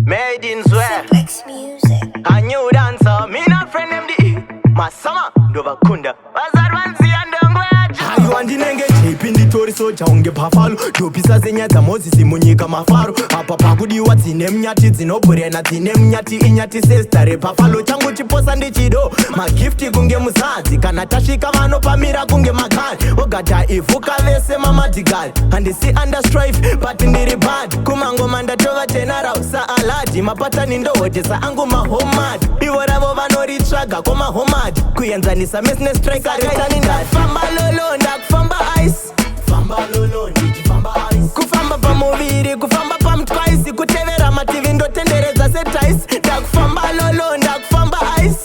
Made in swear. Cymplex music. A new dancer, me not friend them the my summer, Dova Kunda. What's that one see and don't go at you? Ayu andinenge chipindi tori soja unge pafalo Topisa zenyata mozisi munyika mafaro Apa pakudiwa dzine mnyati dzinoburena dzine mnyati inyati sestare pafalo changu chiposa ndichido magifti kunge musadzi kana tasvika vanopamira kunge makari ogata ivuka vese mamadigari handisi under strife but ndiri bad kumangoma ndatova general saaladi mapatani ndohotesa angu mahomad ivo ravo vanoritsvaga komahomad kuenzanisa mesine striker retani ndafamba lolo ndakufamba ice famba lolo ndichifamba ice kufamba pamuviri kufamba pamutwaisi kutevera mativi ndotenderedza setaisi ndakufamba lolo ndakufamba ice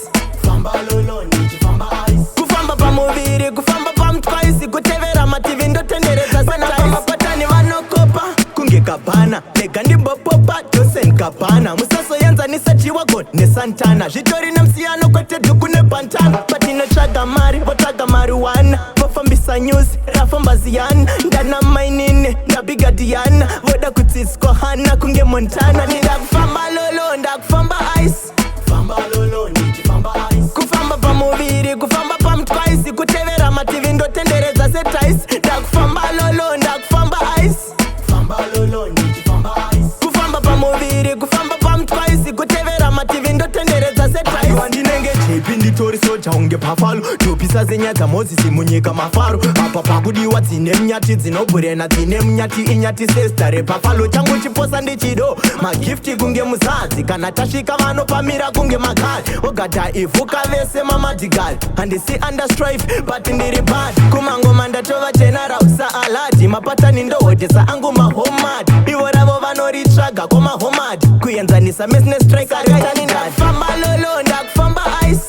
famba lolo ndichifamba ice kufamba pamuviri kufamba pamutwaisi kutevera mativi ndotenderedza setaisi mapatani vanokopa kunge kabhana lega ndimbopopa josen kabhana musasoenzanisa chiwagon nesantana zvitori nemusiyano kwete dhuku nebantana patinotsvaga mari votsvaga mariwana vofambisa nyuzi rafamba ziyana ndana mainini ndabigadiana voda kutsitswa hana kunge montana ndakufamba lolo ndakufamba ice famba lolo ndichifamba ice kufamba pamuviri kufamba pamutwaisi kutevera mativi ndotenderedza setaisi ndakufamba lolo ndakufamba ice famba lolo ndichifamba ice kufamba pamuviri kufamba pamutwaisi kutevera mativi ndotenderedza setaisi wandinenge chipi nditori soja unge pafalo topisa zenyadza mozisi munyika mafaro apa pakudiwa dzine mnyati dzinoburena dzine mnyati inyati sestare pafalo changu chiposa ndichido magifti kunge musadzi kana tasvika vanopamira kunge makari ogata ivuka vese mamadigari handisi under strife but ndiri bad kumangoma ndatova general saaladi mapatani ndohotesa angu mahomad ivo ravo vanoritsvaga komahomad kuenzanisa mesine striker retani ndafamba lolo ndakufamba ice